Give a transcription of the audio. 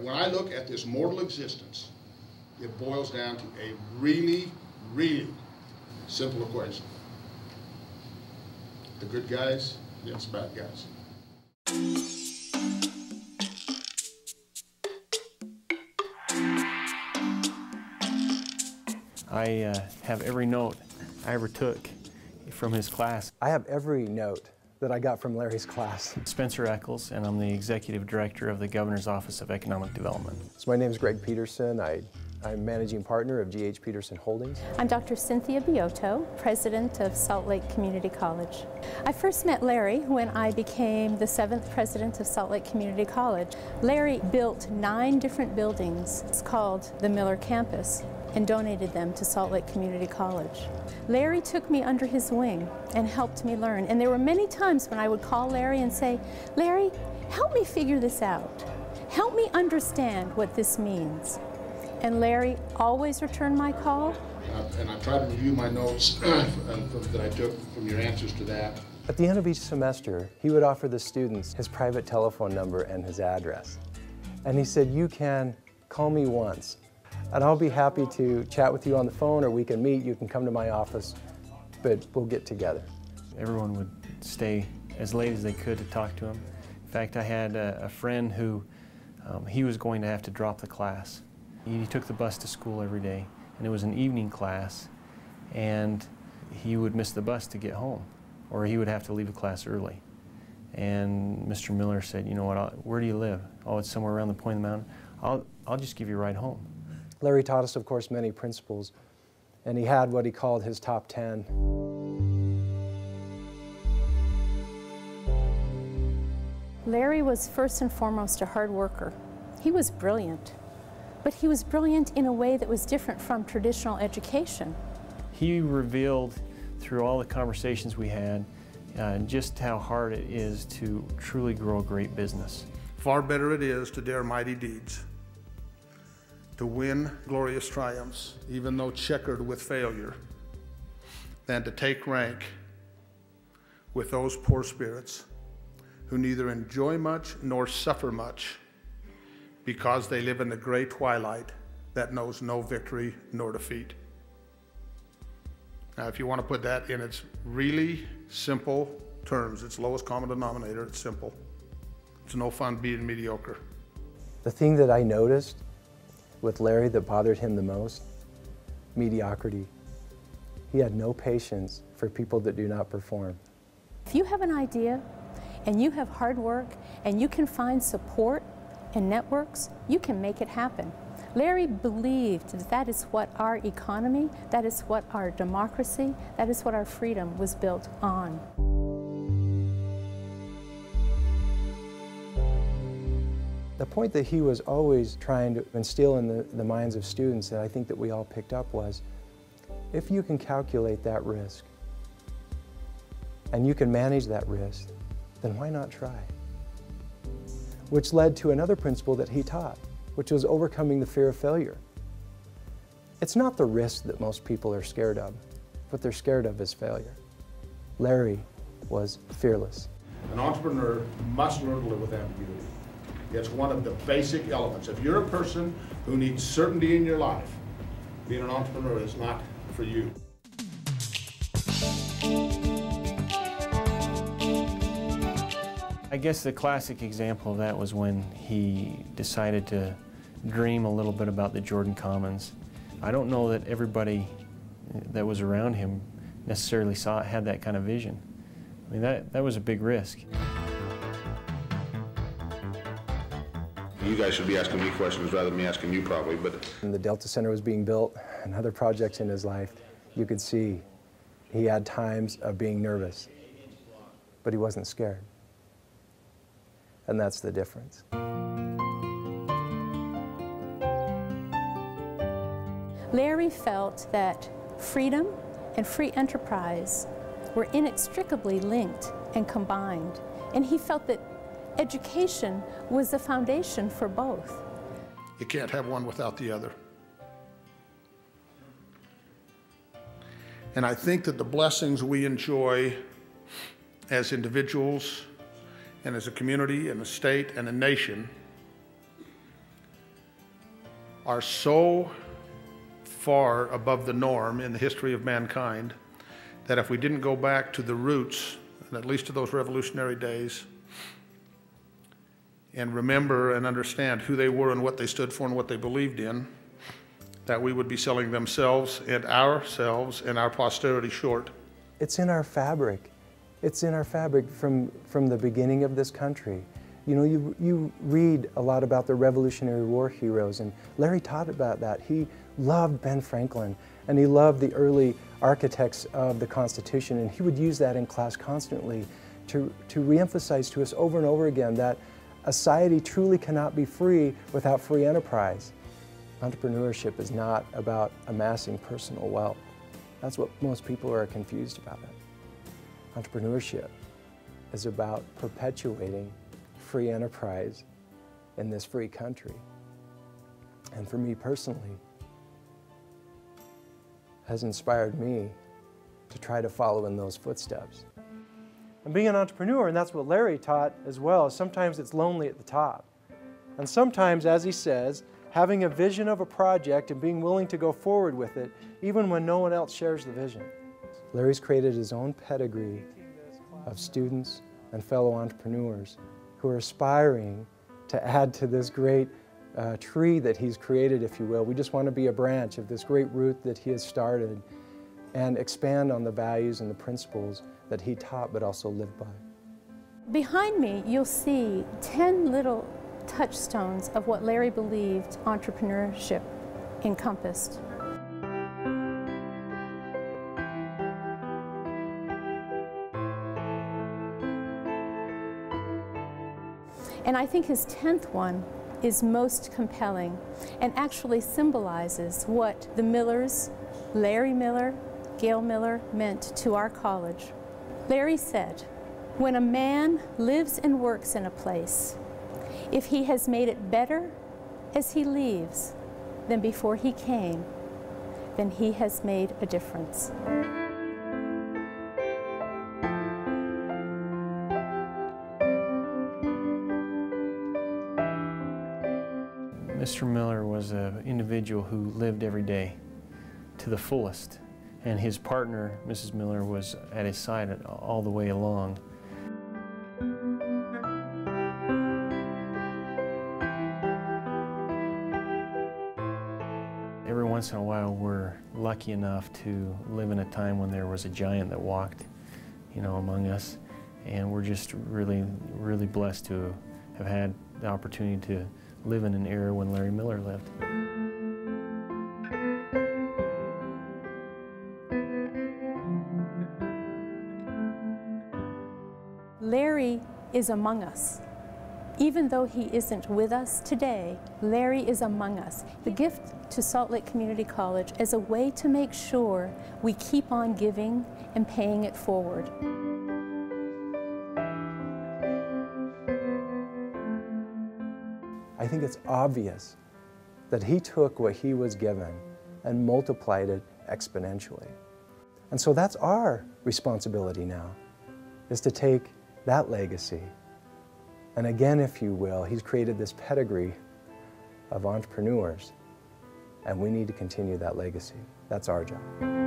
when I look at this mortal existence, it boils down to a really, really simple equation. The good guys against bad guys. I have every note I ever took from his class. I have every note that I got from Larry's class. Spencer Eccles, and I'm the Executive Director of the Governor's Office of Economic Development. So my name is Greg Peterson. I'm managing partner of G.H. Peterson Holdings. I'm Dr. Cynthia Biotto, president of Salt Lake Community College. I first met Larry when I became the 7th president of Salt Lake Community College. Larry built 9 different buildings. It's called the Miller Campus, and donated them to Salt Lake Community College. Larry took me under his wing and helped me learn. And there were many times when I would call Larry and say, Larry, help me figure this out. Help me understand what this means. And Larry always returned my call. And I tried to review my notes that I took from your answers to that. At the end of each semester, he would offer the students his private telephone number and his address. And he said, you can call me once, and I'll be happy to chat with you on the phone, or we can meet. You can come to my office, but we'll get together. Everyone would stay as late as they could to talk to him. In fact, I had a friend who he was going to have to drop the class. He took the bus to school every day, and it was an evening class, and he would miss the bus to get home, or he would have to leave the class early. And Mr. Miller said, you know what, where do you live? Oh, it's somewhere around the point of the mountain. I'll just give you a ride home. Larry taught us, of course, many principles, and he had what he called his top 10. Larry was first and foremost a hard worker. He was brilliant, but he was brilliant in a way that was different from traditional education. He revealed through all the conversations we had just how hard it is to truly grow a great business. Far better it is to dare mighty deeds, to win glorious triumphs, even though checkered with failure, than to take rank with those poor spirits who neither enjoy much nor suffer much, because they live in the gray twilight that knows no victory nor defeat. Now, if you want to put that in its really simple terms, its lowest common denominator, it's simple. It's no fun being mediocre. The thing that I noticed with Larry that bothered him the most, mediocrity. He had no patience for people that do not perform. If you have an idea and you have hard work and you can find support and networks, you can make it happen. Larry believed that that is what our economy, that is what our democracy, that is what our freedom was built on. The point that he was always trying to instill in the minds of students that I think that we all picked up was, if you can calculate that risk and you can manage that risk, then why not try? Which led to another principle that he taught, which was overcoming the fear of failure. It's not the risk that most people are scared of. What they're scared of is failure. Larry was fearless. An entrepreneur must learn to live with ambiguity. It's one of the basic elements. If you're a person who needs certainty in your life, being an entrepreneur is not for you. I guess the classic example of that was when he decided to dream a little bit about the Jordan Commons. I don't know that everybody that was around him necessarily had that kind of vision. I mean, that was a big risk. You guys should be asking me questions rather than me asking you probably, but... When the Delta Center was being built and other projects in his life, you could see he had times of being nervous, but he wasn't scared. And that's the difference. Larry felt that freedom and free enterprise were inextricably linked and combined, and he felt that education was the foundation for both. You can't have one without the other. And I think that the blessings we enjoy as individuals and as a community and a state and a nation are so far above the norm in the history of mankind that if we didn't go back to the roots, and at least to those revolutionary days, and remember and understand who they were and what they stood for and what they believed in, that we would be selling themselves and our posterity short. It's in our fabric. It's in our fabric from the beginning of this country. You know, you read a lot about the Revolutionary War heroes, and Larry taught about that. He loved Ben Franklin, and he loved the early architects of the Constitution, and he would use that in class constantly to reemphasize to us over and over again that a society truly cannot be free without free enterprise. Entrepreneurship is not about amassing personal wealth. That's what most people are confused about. Entrepreneurship is about perpetuating free enterprise in this free country. And for me personally, has inspired me to try to follow in those footsteps. And being an entrepreneur, and that's what Larry taught as well, sometimes it's lonely at the top. And sometimes, as he says, having a vision of a project and being willing to go forward with it, even when no one else shares the vision. Larry's created his own pedigree of students and fellow entrepreneurs who are aspiring to add to this great tree that he's created, if you will. We just want to be a branch of this great root that he has started and expand on the values and the principles that he taught but also lived by. Behind me, you'll see 10 little touchstones of what Larry believed entrepreneurship encompassed. And I think his 10th one is most compelling and actually symbolizes what the Millers, Larry Miller, Gail Miller, meant to our college. Larry said, "When a man lives and works in a place, if he has made it better as he leaves than before he came, then he has made a difference." Mr. Miller was an individual who lived every day to the fullest, and his partner, Mrs. Miller, was at his side all the way along. Every once in a while, we're lucky enough to live in a time when there was a giant that walked, among us, and we're just really, really blessed to have had the opportunity to live in an era when Larry Miller lived. Larry is among us. Even though he isn't with us today, Larry is among us. The gift to Salt Lake Community College is a way to make sure we keep on giving and paying it forward. I think it's obvious that he took what he was given and multiplied it exponentially. And so that's our responsibility now, is to take that legacy. And again, if you will, he's created this pedigree of entrepreneurs, and we need to continue that legacy. That's our job.